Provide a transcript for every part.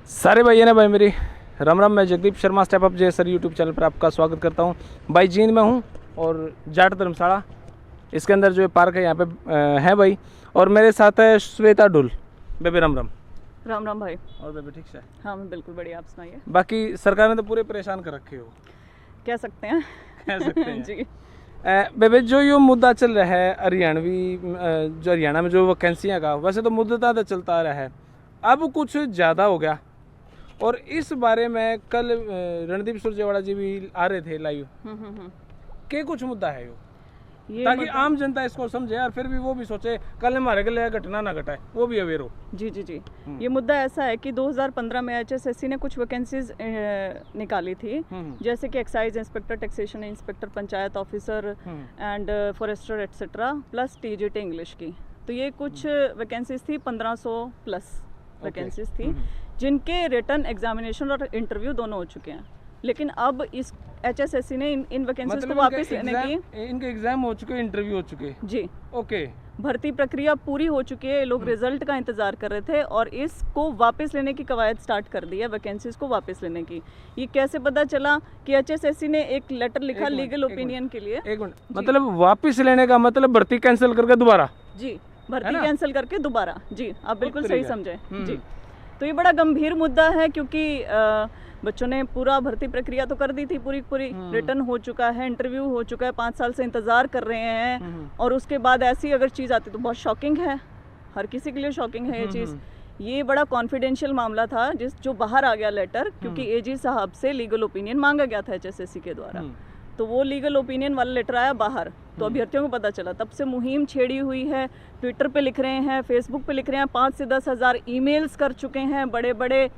सारे भाई है ना भाई मेरी राम राम। मैं जगदीप शर्मा स्टेप अप जे सर यूट्यूब चैनल पर आपका स्वागत करता हूँ। भाई जींद में हूँ और जाट धर्मशाला इसके अंदर जो पार्क है यहाँ पे है भाई। और मेरे साथ है श्वेता ढुल। बेबे राम राम। राम राम भाई। और बेबे ठीक से? हाँ मैं बिल्कुल बढ़िया, आप सुनाइए। बाकी सरकार ने तो पूरे परेशान कर रखे हो, कह सकते हैं। कह सकते हैं जी। बेबे जो ये मुद्दा चल रहा है हरियाणवी जो हरियाणा में जो वैकेंसियाँ का, वैसे तो मुद्दा तो चलता रहा है, अब कुछ ज़्यादा हो गया। और इस बारे में कल रणदीप सुरजेवाला जी भी आ रहे थे लाइव। के कुछ मुद्दा है ये ताकि आम जनता इसको समझे और फिर भी वो भी सोचे कल हमारे गले घटना ना घटाए, वो भी अवेयर हो। जी जी जी। ये मुद्दा ऐसा है कि 2015 में एचएसएससी ने कुछ वैकेंसीज निकाली थी, जैसे कि excise inspector, taxation inspector, panchayat officer and forester etcetera, plus TGT English की। तो ये कुछ वैकेंसीज थी, 1500 प्लस वैकेंसीज थी, जिनके रिटन एग्जामिनेशन और इंटरव्यू दोनों हो चुके हैं। लेकिन अब इस एचएसएससी ने इन वैकेंसीज को वापस लेने की, इनके एग्जाम हो चुके, इंटरव्यू हो चुके जी, ओके, भर्ती प्रक्रिया पूरी हो चुकी है। लोग रिजल्ट का इंतजार कर रहे थे और इसको वापस लेने की कवायद स्टार्ट कर दी है, वैकेंसीज को वापस लेने की। ये कैसे पता चला कि एचएसएससी ने एक लेटर लिखा लीगल ओपिनियन के लिए। एक मिनट, मतलब वापस लेने का मतलब भर्ती कैंसिल करके दोबारा? जी, भर्ती कैंसिल करके दोबारा। जी, आप बिल्कुल सही समझे। जी, तो ये बड़ा गंभीर मुद्दा है क्योंकि बच्चों ने पूरा भर्ती प्रक्रिया तो कर दी थी, पूरी रिटर्न हो चुका है, इंटरव्यू हो चुका है, 5 साल से इंतजार कर रहे हैं, और उसके बाद ऐसी अगर चीज़ आती तो बहुत शॉकिंग है, हर किसी के लिए शॉकिंग है ये चीज़। ये बड़ा कॉन्फिडेंशियल मामला था जो बाहर आ गया लेटर, क्योंकि एजी साहब से लीगल ओपिनियन मांगा गया था एचएसएससी के द्वारा। तो वो लीगल ओपिनियन वाला लेटर आया बाहर, तो अभ्यर्थियों को पता चला, तब से मुहिम छेड़ी हुई है। ट्विटर पे लिख रहे हैं, फेसबुक पे लिख रहे हैं, 5 से 10 हज़ार ईमेल्स कर चुके हैं बड़े बड़े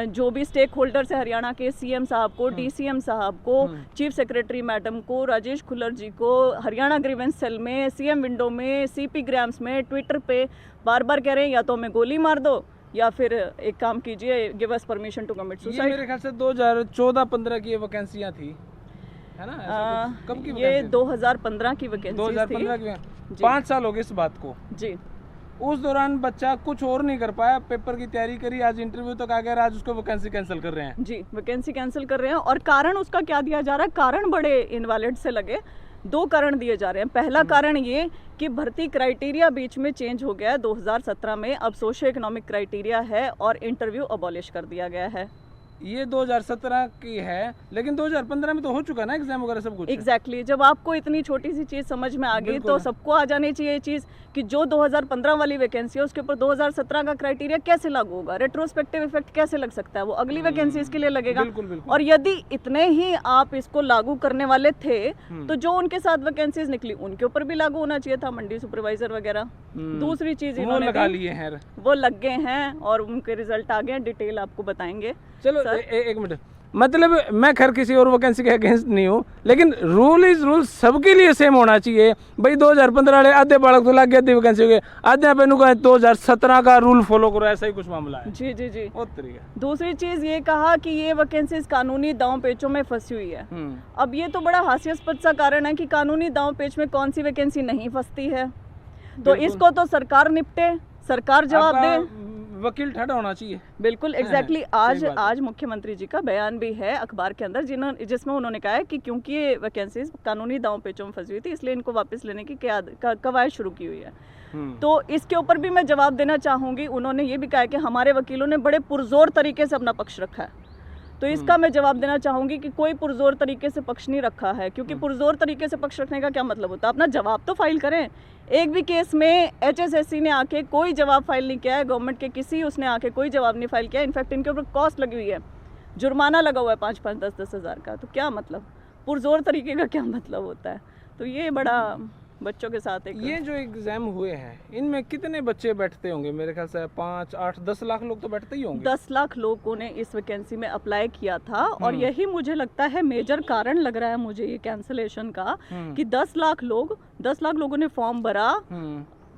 जो भी स्टेक होल्डर्स है हरियाणा के, सीएम साहब को, डीसीएम साहब को, चीफ सेक्रेटरी मैडम को, राजेश खुल्लर जी को, हरियाणा ग्रीवेंस सेल में, सीएम विंडो में, सीपी ग्राम्स में, ट्विटर पे बार बार कह रहे हैं या तो हमें गोली मार दो या फिर एक काम कीजिए, give us permission to commit suicide. मेरे ख्याल से 2014-15 की वैकेंसियां थी, है ना? कब की? ये 2015 की वैकेंसी थी। 2015 की। 5 साल हो गए इस बात को। जी। उस दौरान बच्चा कुछ और नहीं कर पाया, पेपर की तैयारी करी, आज इंटरव्यू तक आ गया, आज उसको वैकेंसी कैंसिल कर रहे हैं। जी, वैकेंसी कैंसिल कर रहे हैं। और कारण उसका क्या दिया जा रहा है? कारण बड़े इनवैलिड से लगे। 2 कारण दिए जा रहे हैं। पहला कारण ये कि भर्ती क्राइटेरिया बीच में चेंज हो गया है 2017 में, अब सोशियो इकोनॉमिक क्राइटेरिया है और इंटरव्यू अबॉलिश कर दिया गया है। ये 2017 की है, लेकिन 2015 में तो हो चुका ना एग्जाम वगैरह सब कुछ। एग्जैक्टली। जब आपको इतनी छोटी सी चीज़ समझ में आ गई तो सबको आ जानी चाहिए ये चीज़ कि जो 2015 वाली वैकेंसी है उसके ऊपर 2017 का क्राइटेरिया कैसे लागू होगा, रेट्रोस्पेक्टिव इफेक्ट कैसे लग सकता है, वो अगली वैकेंसीज के लिए लगेगा। बिल्कुल। और यदि इतने ही आप इसको लागू करने वाले थे तो जो उनके साथ वैकेंसीज निकली उनके ऊपर भी लागू होना चाहिए था, मंडी सुपरवाइजर वगैरह। दूसरी चीज इन्होंने लगा लिए हैं, वो लग गए हैं और उनके रिजल्ट आ गए, डिटेल आपको बताएंगे। चलो एक मिनट, मतलब मैं खैर किसी और वैकेंसी के अगेंस्ट नहीं हूँ, लेकिन रूल इज रूल सबके लिए सेम होना चाहिए भाई। 2015 वाले आधे बालक तो लग गए, आधी वैकेंसी हो गई, आधे पे 2017 का रूल फॉलो करो, ऐसा ही कुछ मामला है। जी जी जी। तरीका। दूसरी चीज ये कहा कि ये वैकेंसीज कानूनी दांव पेचों में फंसी हुई है। अब ये तो बड़ा हास्यास्पद सा कारण है कि कानूनी दांव पेच में कौन सी वैकेंसी नहीं फंसती है, तो इसको तो सरकार निपटे, सरकार जवाब दे, वकील ठहरा होना चाहिए। बिल्कुल एग्जैक्टली। आज मुख्यमंत्री जी का बयान भी है अखबार के अंदर, जिसमें उन्होंने कहा है कि क्योंकि ये वैकेंसीज कानूनी दांव पेचों में फंसी हुई थी इसलिए इनको वापस लेने की कवायद शुरू की हुई है। तो इसके ऊपर भी मैं जवाब देना चाहूँगी। उन्होंने ये भी कहा है कि हमारे वकीलों ने बड़े पुरजोर तरीके से अपना पक्ष रखा है, तो इसका मैं जवाब देना चाहूँगी कि कोई पुरजोर तरीके से पक्ष नहीं रखा है, क्योंकि पुरजोर तरीके से पक्ष रखने का क्या मतलब होता है? अपना जवाब तो फाइल करें। एक भी केस में एचएसएससी ने आके कोई जवाब फाइल नहीं किया है, गवर्नमेंट के किसी उसने आके कोई जवाब नहीं फाइल किया। इनफैक्ट इनके ऊपर कॉस्ट लगी हुई है, जुर्माना लगा हुआ है 5-5, 10-10 हज़ार का। तो क्या मतलब, पुरजोर तरीके का क्या मतलब होता है? तो ये बड़ा बच्चों के साथ ये जो एग्जाम हुए हैं इनमें कितने बच्चे बैठते होंगे? मेरे ख्याल से 5, 8, 10 लाख लोग तो बैठते ही होंगे। 10 लाख लोगों ने इस वैकेंसी में अप्लाई किया था और यही मुझे लगता है मेजर कारण लग रहा है मुझे ये कैंसिलेशन का, कि 10 लाख लोगों ने फॉर्म भरा,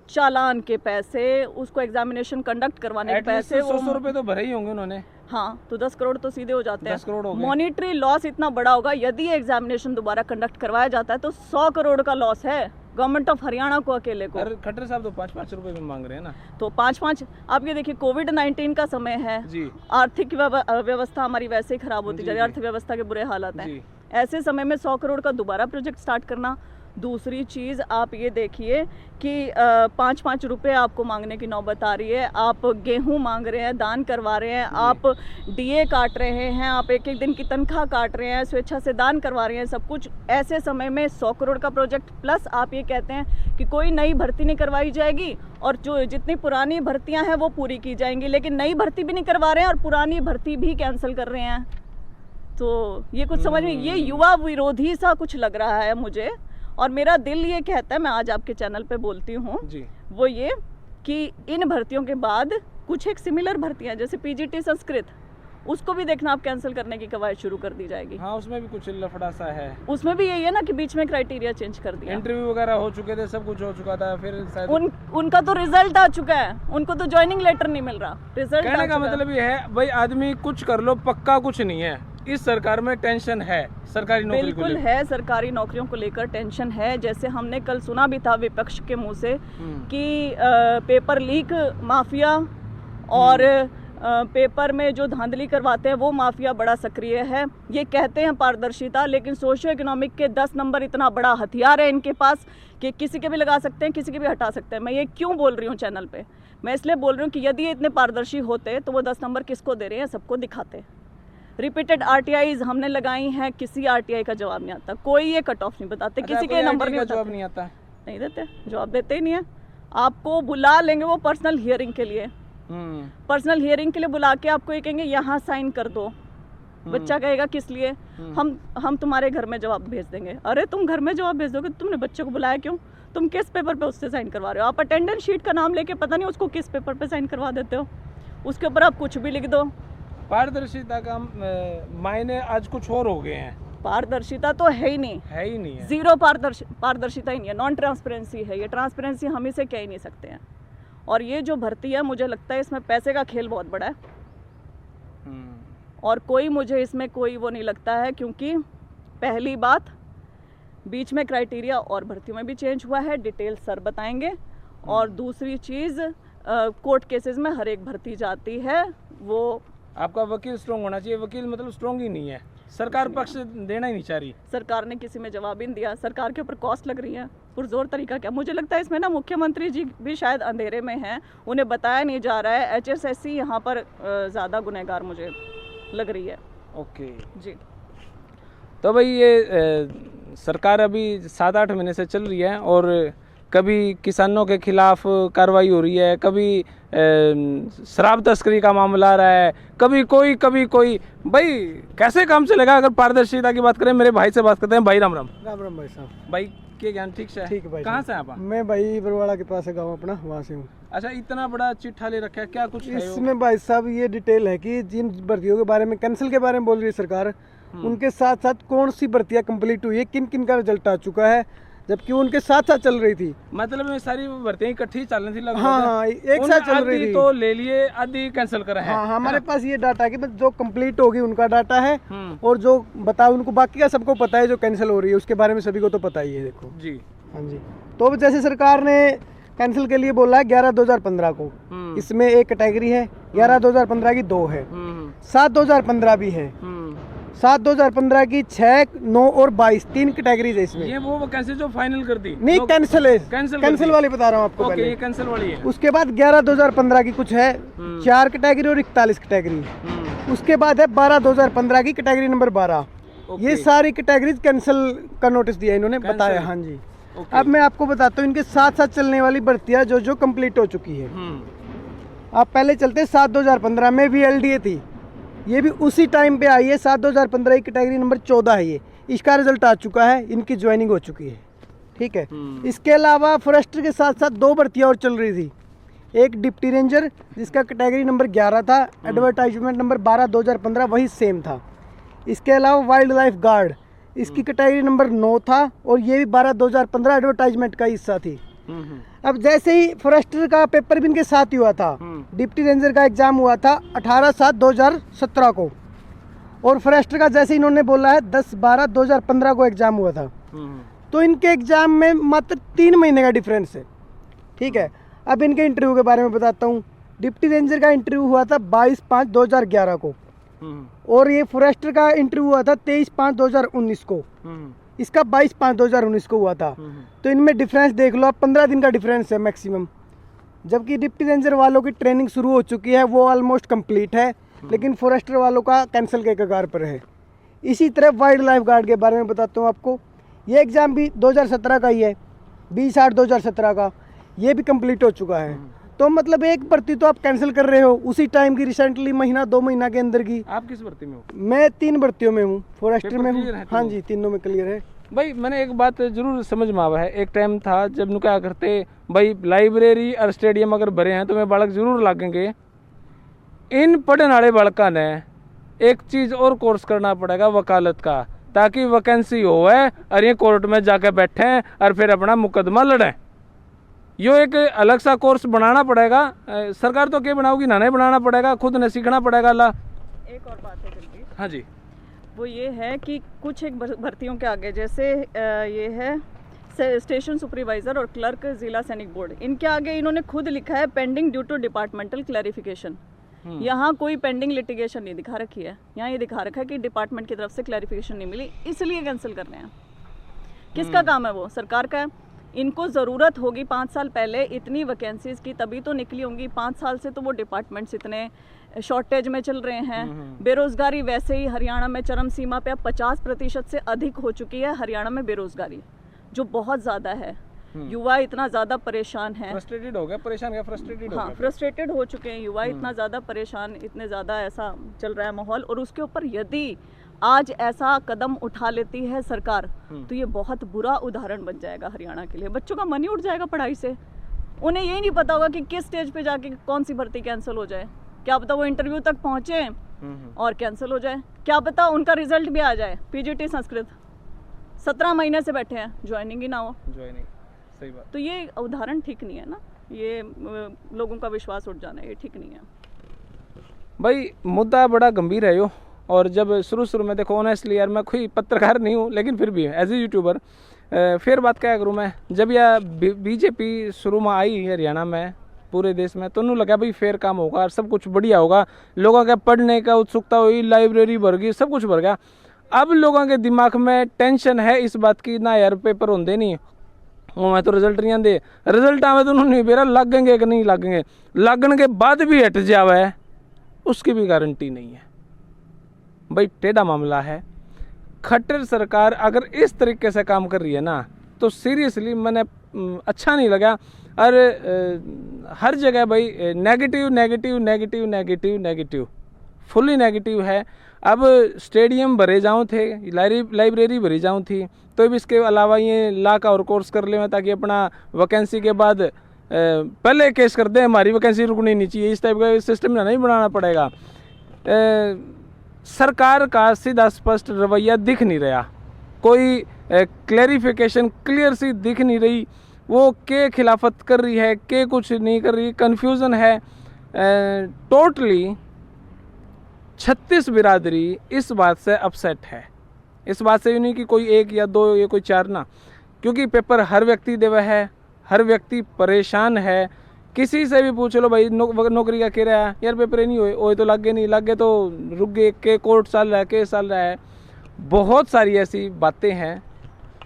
चालान के पैसे, उसको एग्जामिनेशन कंडक्ट करवाने के पैसे, 100 रुपए तो भरे ही होंगे उन्होंने। हाँ, तो 10 करोड़ तो सीधे हो जाते हैं। 10 करोड़ हो गए। मॉनिटरी लॉस इतना बड़ा होगा, यदि एग्जामिनेशन दोबारा कंडक्ट करवाया जाता है तो 100 करोड़ का लॉस है गवर्नमेंट ऑफ हरियाणा को अकेले को। अरे खट्टर साहब तो 5-5 रुपए में मांग रहे हैं ना। तो 5-5 आप ये देखिए, कोविड-19 का समय है जी। आर्थिक व्यवस्था हमारी वैसे ही खराब होती जा रही है, अर्थव्यवस्था के बुरे हालात हैं। जी। ऐसे समय में 100 करोड़ का दोबारा प्रोजेक्ट स्टार्ट करना। दूसरी चीज़ आप ये देखिए कि 5-5 रुपये आपको मांगने की नौबत आ रही है। आप गेहूं मांग रहे हैं, दान करवा रहे हैं, आप डीए काट रहे हैं, आप एक एक दिन की तनख्वाह काट रहे हैं, स्वेच्छा से दान करवा रहे हैं, सब कुछ। ऐसे समय में 100 करोड़ का प्रोजेक्ट प्लस आप ये कहते हैं कि कोई नई भर्ती नहीं करवाई जाएगी और जो जितनी पुरानी भर्तियाँ हैं वो पूरी की जाएंगी, लेकिन नई भर्ती भी नहीं करवा रहे हैं और पुरानी भर्ती भी कैंसिल कर रहे हैं। तो ये कुछ समझ में, ये युवा विरोधी सा कुछ लग रहा है मुझे। और मेरा दिल ये कहता है, मैं आज आपके चैनल पे बोलती हूँ, वो ये कि इन भर्तियों के बाद कुछ एक सिमिलर भर्तियां जैसे पीजीटी संस्कृत, उसको भी देखना आप कैंसिल करने की कवायद शुरू कर दी जाएगी। हाँ, उसमें भी कुछ लफड़ा सा है। उसमें भी यही है ना कि बीच में क्राइटेरिया चेंज कर दिया, इंटरव्यू वगैरह हो चुके थे, सब कुछ हो चुका था, फिर शायद उनका तो रिजल्ट आ चुका है, उनको तो ज्वाइनिंग लेटर नहीं मिल रहा। रिजल्ट कहने का मतलब ये है भाई, आदमी कुछ कर लो, पक्का कुछ नहीं है। इस सरकार में टेंशन है सरकारी नौकरी को बिल्कुल है, सरकारी नौकरियों को लेकर टेंशन है। जैसे हमने कल सुना भी था विपक्ष के मुंह से कि पेपर लीक माफिया और पेपर में जो धांधली करवाते हैं वो माफिया बड़ा सक्रिय है। ये कहते हैं पारदर्शिता, लेकिन सोशियो इकोनॉमिक के 10 नंबर इतना बड़ा हथियार है इनके पास कि किसी के भी लगा सकते हैं, किसी के भी हटा सकते हैं। मैं ये क्यों बोल रही हूँ चैनल पे? मैं इसलिए बोल रही हूँ कि यदि ये इतने पारदर्शी होते तो वो 10 नंबर किसको दे रहे हैं सबको दिखाते। रिपीटेड आरटीआईज हमने लगाई हैं, किसी आरटीआई का जवाब नहीं आता, कोई ये कट ऑफ नहीं बताते, किसी के नंबर नहीं जवाब नहीं आता, नहीं देते, जवाब देते ही नहीं है। आपको बुला लेंगे वो पर्सनल हियरिंग के लिए, पर्सनल हियरिंग के लिए बुला के आपको ये कहेंगे यहाँ साइन कर दो। बच्चा कहेगा किस लिए? हम तुम्हारे घर में जवाब भेज देंगे। अरे तुम घर में जवाब भेज दोगे, तुमने बच्चे को बुलाया क्यों? तुम किस पेपर पे उससे साइन करवा रहे हो? आप अटेंडेंस शीट का नाम लेके पता नहीं उसको किस पेपर पे साइन करवा देते हो, उसके ऊपर आप कुछ भी लिख दो। पारदर्शिता का मायने आज कुछ और हो गए हैं। पारदर्शिता तो है ही नहीं, है ही नहीं है, जीरो पारदर्शिता ही नहीं है, नॉन ट्रांसपेरेंसी है ये। ट्रांसपेरेंसी हम इसे कह ही नहीं सकते हैं। और ये जो भर्ती है, मुझे लगता है इसमें पैसे का खेल बहुत बड़ा है और कोई मुझे इसमें कोई वो नहीं लगता है, क्योंकि पहली बात बीच में क्राइटेरिया और भर्तियों में भी चेंज हुआ है, डिटेल सर बताएंगे। और दूसरी चीज़, कोर्ट केसेस में हर एक भर्ती जाती है, वो आपका वकील स्ट्रॉन्ग होना चाहिए। वकील मतलब स्ट्रॉन्ग ही नहीं है, सरकार पक्ष देना ही नहीं चाह रही। सरकार ने किसी में जवाब ही नहीं दिया, सरकार के ऊपर कॉस्ट लग रही है। पुरजोर तरीका क्या? मुझे लगता है इसमें ना मुख्यमंत्री जी भी शायद अंधेरे में हैं, उन्हें बताया नहीं जा रहा है। HSSC यहाँ पर ज़्यादा गुनहगार मुझे लग रही है। ओके जी। तो भाई ये सरकार अभी 7-8 महीने से चल रही है और कभी किसानों के खिलाफ कार्रवाई हो रही है, कभी शराब तस्करी का मामला आ रहा है, कभी कोई। भाई कैसे काम चलेगा? अगर पारदर्शिता की बात करें, मेरे भाई से बात करते हैं। भाई राम राम। राम राम भाई साहब। भाई के ज्ञान ठीक से? ठीक है भाई। कहाँ से आप? मैं भाई बरवाड़ा के पास है गाँव अपना, वहाँ से हूँ। अच्छा, इतना बड़ा चिट्ठा ले रखा है, क्या कुछ है इसमें भाई साहब ये डिटेल है कि जिन भर्तियों के बारे में कैंसिल के बारे में बोल रही है सरकार, उनके साथ साथ कौन सी भर्तियाँ कंप्लीट हुई है, किन किन का रिजल्ट आ चुका है, जबकि उनके साथ साथ चल रही थी। मतलब में सारी भर्तियां इकट्ठी चल रही थी लगभग। हाँ, एक साथ चल रही थी। तो ले लिए, आधी कैंसिल करा है। हाँ, हमारे पास ये डाटा है कि जो कंप्लीट होगी उनका डाटा है, और जो बताओ उनको, बाकी का सबको पता है, जो कैंसिल हो रही है उसके बारे में सभी को तो पता ही है। देखो जी, हाँ जी। तो जैसे सरकार ने कैंसिल के लिए बोला है 11/2015 को, इसमें एक कैटेगरी है, 11/2015 की 2 है, 7/2015 भी है, 7/2015 की 6, 9 और 22 3 कैटेगरीज है इसमें। ये वो वैकेंसी जो फाइनल कर दी? नहीं, कैंसिल है, कैंसिल वाली बता रहा हूँ आपको। ओके, ये कैंसिल वाली है। उसके बाद 11/2015 की कुछ है 4 कैटेगरी और 41 कैटेगरी। उसके बाद है 12/2015 की कैटेगरी नंबर 12। ये सारी कैटेगरीज कैंसिल का नोटिस दिया इन्होंने, बताया। हाँ जी। अब मैं आपको बताता हूँ इनके साथ साथ चलने वाली भर्तियाँ जो कंप्लीट हो चुकी है। आप पहले चलते 7/2015 में भी LDA थी, ये भी उसी टाइम पे आई है। 7/2015 की कैटेगरी नंबर 14 है ये, इसका रिजल्ट आ चुका है, इनकी ज्वाइनिंग हो चुकी है। ठीक है। इसके अलावा फॉरेस्टर के साथ साथ 2 भर्तियाँ और चल रही थी। एक डिप्टी रेंजर जिसका कैटेगरी नंबर 11 था, एडवर्टाइजमेंट नंबर 12/2015 वही सेम था। इसके अलावा वाइल्ड लाइफ गार्ड, इसकी कैटेगरी नंबर 9 था और ये भी 12/2015 एडवर्टाइजमेंट का हिस्सा थी। अब जैसे ही फॉरेस्टर का पेपर भी इनके साथ ही हुआ था, डिप्टी रेंजर का एग्जाम हुआ था 18/7/2017 को, और फॉरेस्टर का जैसे इन्होंने बोला है 10/12/2015 को एग्जाम हुआ था। तो इनके एग्ज़ाम में मात्र 3 महीने का डिफरेंस है। ठीक है, अब इनके इंटरव्यू के बारे में बताता हूँ। डिप्टी रेंजर का इंटरव्यू हुआ था 22/5/2011 को, और ये फॉरेस्टर का इंटरव्यू हुआ था 23/5/2019 को। इसका 22/5/2019 को हुआ था। तो इनमें डिफरेंस देख लो आप, 15 दिन का डिफरेंस है मैक्सिमम। जबकि डिप्टी रेंजर वालों की ट्रेनिंग शुरू हो चुकी है, वो ऑलमोस्ट कंप्लीट है, लेकिन फॉरेस्टर वालों का कैंसिल के कगार पर है। इसी तरह वाइल्ड लाइफ गार्ड के बारे में बताता हूँ आपको। ये एग्ज़ाम भी 2017 का ही है, 20/8/2017 का, ये भी कंप्लीट हो चुका है। तो मतलब एक भर्ती तो आप कैंसिल कर रहे हो उसी टाइम की, रिसेंटली महीना 2 महीना के अंदर की। आप किस भर्ती में हो? मैं 3 भर्तियों में हूँ, फॉरेस्टर में हूँ। है हाँ जी, तीनों में क्लियर है। भाई मैंने एक बात जरूर समझ में आवा है, एक टाइम था जब नु क्या करते भाई, लाइब्रेरी और स्टेडियम अगर भरे हैं तो मैं बालक जरूर लागेंगे। इन पढ़ने वाले बालका ने एक चीज़ और कोर्स करना पड़ेगा, वकालत का, ताकि वैकेंसी हो और ये कोर्ट में जाके बैठे और फिर अपना मुकदमा लड़ें। यो एक अलग सा कोर्स बनाना पड़ेगा। सरकार तो क्या बनाओगी, ना नहीं बनाना पड़ेगा, खुद ने सीखना पड़ेगा। ला एक और बात है जल्दी, हाँ जी, वो ये है कि कुछ एक भर्तियों के आगे, जैसे ये है स्टेशन सुपरवाइजर और क्लर्क जिला सैनिक बोर्ड, इनके आगे इन्होंने खुद लिखा है pending due to departmental clarification. यहाँ कोई पेंडिंग लिटिगेशन नहीं दिखा रखी है, यहाँ ये दिखा रखा है कि डिपार्टमेंट की तरफ से क्लैरिफिकेशन नहीं मिली, इसलिए कैंसिल कर रहे हैं। किसका काम है वो? सरकार का है। इनको ज़रूरत होगी 5 साल पहले इतनी वैकेंसीज की, तभी तो निकली होंगी। 5 साल से तो वो डिपार्टमेंट्स इतने शॉर्टेज में चल रहे हैं। बेरोजगारी वैसे ही हरियाणा में चरम सीमा पे अब 50% से अधिक हो चुकी है हरियाणा में बेरोजगारी, जो बहुत ज़्यादा है। युवा इतना ज़्यादा परेशान है, फ्रस्ट्रेटेड हो गया, परेशान गया, फ्रस्ट्रेटेड हो हाँ गया। फ्रस्ट्रेटेड हो चुके हैं युवा, इतना ज़्यादा परेशान, इतने ज़्यादा ऐसा चल रहा है माहौल। और उसके ऊपर यदि आज ऐसा कदम उठा लेती है सरकार, तो ये बहुत बुरा उदाहरण बन जाएगा हरियाणा के लिए। बच्चों का मन ही उठ जाएगा पढ़ाई से। उन्हें यही नहीं पता होगा कि किस स्टेज पे जाके कौन सी भर्ती कैंसिल हो जाए। क्या पता वो इंटरव्यू तक पहुंचे और कैंसिल हो जाए, क्या पता उनका रिजल्ट भी आ जाए। पीजीटी संस्कृत 17 महीने से बैठे हैं, ज्वाइनिंग ही ना हो। ज्वाइनिंग, सही बात। तो ये उदाहरण ठीक नहीं है ना, ये लोगों का विश्वास उठ जाना, ये ठीक नहीं है भाई। मुद्दा बड़ा गंभीर है यो। और जब शुरू में देखो, ऑनेस्टली यार मैं कोई पत्रकार नहीं हूँ, लेकिन फिर भी एज ए यूट्यूबर फिर बात क्या करूँ मैं। जब यह बीजेपी शुरू में आई हरियाणा में, पूरे देश में, तो उन्होंने लगा भाई फेयर काम होगा और सब कुछ बढ़िया होगा, लोगों के पढ़ने का उत्सुकता हुई, लाइब्रेरी भर गई, सब कुछ भर गया। अब लोगों के दिमाग में टेंशन है इस बात की, ना यार पेपर होंगे नहीं, वो मैं तो रिजल्ट नहीं आते, रिजल्ट आवे तो उन्होंने मेरा लगेंगे कि नहीं लगेंगे, लगने के बाद भी हट जावे उसकी भी गारंटी नहीं है। भाई टेढ़ा मामला है। खट्टर सरकार अगर इस तरीके से काम कर रही है ना, तो सीरियसली मैंने अच्छा नहीं लगा। और हर जगह भाई negative negative negative negative negative, fully negative है। अब स्टेडियम भरे जाऊँ थे, लाइब्रेरी भरी जाऊँ थी, तो भी इसके अलावा ये ला का और कोर्स कर ले, ताकि अपना वैकेंसी के बाद पहले केस कर दें, हमारी वैकेंसी रुकनी नहीं चाहिए। इस टाइप का सिस्टम नहीं बनाना पड़ेगा। सरकार का सीधा स्पष्ट रवैया दिख नहीं रहा, कोई क्लैरिफिकेशन क्लियर सी दिख नहीं रही। वो के खिलाफत कर रही है, के कुछ नहीं कर रही, कन्फ्यूज़न है टोटली। 36 बिरादरी इस बात से अपसेट है। इस बात से नहीं कि कोई एक या दो या कोई चार ना, क्योंकि पेपर हर व्यक्ति देवा है, हर व्यक्ति परेशान है। किसी से भी पूछ लो भाई नौकरी का कह रहा है, यार पेपर ही नहीं हुए तो लगे नहीं लगे तो रुक गए, के कोर्ट चल रहा है, केस चल रहा है। बहुत सारी ऐसी बातें हैं,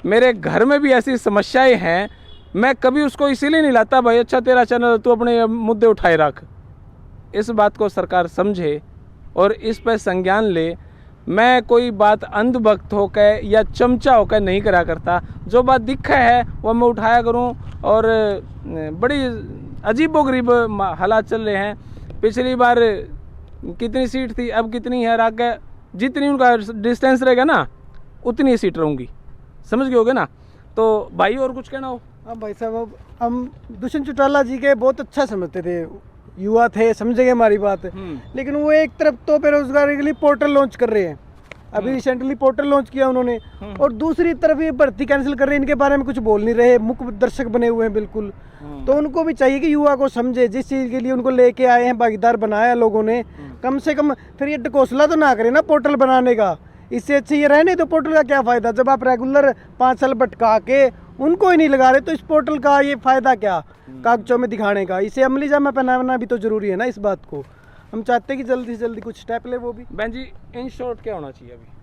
मेरे घर में भी ऐसी समस्याएं हैं। मैं कभी उसको इसीलिए नहीं लाता भाई अच्छा तेरा चैनल, तू अपने मुद्दे उठाए रख। इस बात को सरकार समझे और इस पर संज्ञान ले। मैं कोई बात अंधभक्त होकर या चमचा होकर नहीं करा करता, जो बात दिखा है वो मैं उठाया करूं। और बड़ी अजीबोगरीब हालात चल रहे हैं। पिछली बार कितनी सीट थी, अब कितनी है, आगे जितनी उनका डिस्टेंस रहेगा ना उतनी सीट रहूँगी, समझ गए होगे ना। तो भाई और कुछ कहना हो? हाँ भाई साहब, अब हम दुष्यंत चौटाला जी के बहुत अच्छा समझते थे, युवा थे, समझेंगे हमारी बात। लेकिन वो एक तरफ तो बेरोजगारी के लिए पोर्टल लॉन्च कर रहे हैं, अभी रिसेंटली पोर्टल लॉन्च किया उन्होंने, और दूसरी तरफ ये भर्ती कैंसिल कर रहे हैं, इनके बारे में कुछ बोल नहीं रहे, मुख्य दर्शक बने हुए हैं बिल्कुल। तो उनको भी चाहिए कि युवा को समझे, जिस चीज़ के लिए उनको लेके आए हैं, भागीदार बनाया लोगों ने, कम से कम फिर ये ढकोसला तो ना करे ना पोर्टल बनाने का, इससे अच्छे ये रहने तो पोर्टल का क्या फ़ायदा, जब आप रेगुलर 5 साल भटका के उनको ही नहीं लगा रहे तो इस पोर्टल का ये फ़ायदा क्या कागजों में दिखाने का। इसे अमली जामा पहनाना भी तो ज़रूरी है ना। इस बात को हम चाहते हैं कि जल्दी से जल्दी कुछ स्टेप ले वो भी। बहन जी, इन शॉर्ट क्या होना चाहिए अभी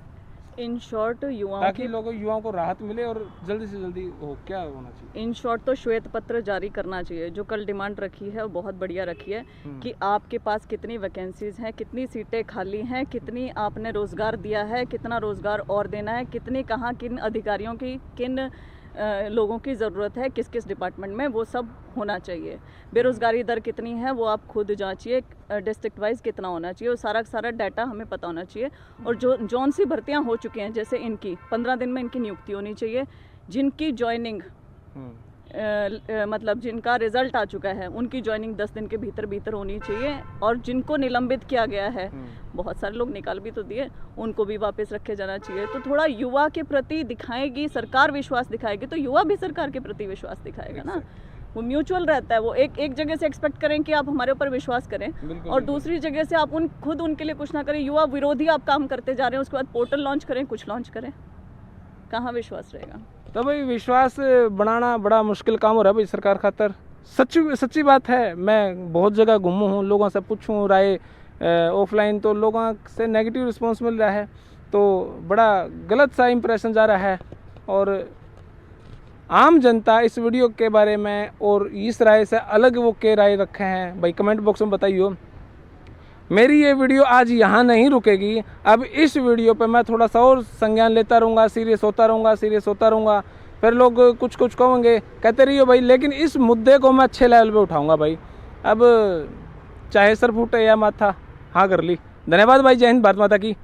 इन शॉर्ट युवाओं ताकि की युवाओं को राहत मिले और जल्दी से जल्दी हो, क्या होना चाहिए? इन शॉर्ट तो श्वेत पत्र जारी करना चाहिए। जो कल डिमांड रखी है वो बहुत बढ़िया रखी है कि आपके पास कितनी वैकेंसीज हैं, कितनी सीटें खाली हैं, कितनी आपने रोज़गार दिया है, कितना रोज़गार और देना है, कितनी कहाँ किन अधिकारियों की किन लोगों की ज़रूरत है, किस किस डिपार्टमेंट में, वो सब होना चाहिए। बेरोज़गारी दर कितनी है वो आप खुद जांचिए, डिस्ट्रिक्ट वाइज कितना होना चाहिए, वो सारा सारा डाटा हमें पता होना चाहिए। और जो जौन सी भर्तियां हो चुकी हैं, जैसे इनकी 15 दिन में इनकी नियुक्ति होनी चाहिए। जिनकी ज्वाइनिंग मतलब जिनका रिजल्ट आ चुका है उनकी ज्वाइनिंग 10 दिन के भीतर भीतर होनी चाहिए। और जिनको निलंबित किया गया है, बहुत सारे लोग निकाल भी तो दिए, उनको भी वापस रखे जाना चाहिए। तो थोड़ा युवा के प्रति दिखाएगी सरकार, विश्वास दिखाएगी तो युवा भी सरकार के प्रति विश्वास दिखाएगा ना। वो म्यूचुअल रहता है। वो एक जगह से एक्सपेक्ट करें कि आप हमारे ऊपर विश्वास करें और दूसरी जगह से आप खुद उनके लिए कुछ ना करें, युवा विरोधी आप काम करते जा रहे हैं, उसके बाद पोर्टल लॉन्च करें, कुछ लॉन्च करें, कहाँ विश्वास रहेगा? तो भाई विश्वास बनाना बड़ा मुश्किल काम हो रहा है भाई सरकार खातर। सच्ची बात है। मैं बहुत जगह घूमूँ हूँ, लोगों से पूछूँ राय ऑफलाइन, तो लोगों से नेगेटिव रिस्पांस मिल रहा है, तो बड़ा गलत सा इंप्रेशन जा रहा है। और आम जनता इस वीडियो के बारे में और इस राय से अलग वो क्या राय रखे हैं भाई, कमेंट बॉक्स में बताइए। मेरी ये वीडियो आज यहाँ नहीं रुकेगी। अब इस वीडियो पे मैं थोड़ा सा और संज्ञान लेता रहूँगा, सीरियस होता रहूँगा। फिर लोग कुछ कहेंगे, कहते रहिए भाई, लेकिन इस मुद्दे को मैं अच्छे लेवल पे उठाऊँगा भाई। अब चाहे सर फूटे या माथा हाँ कर ली। धन्यवाद भाई, जय हिंद, भारत माता की।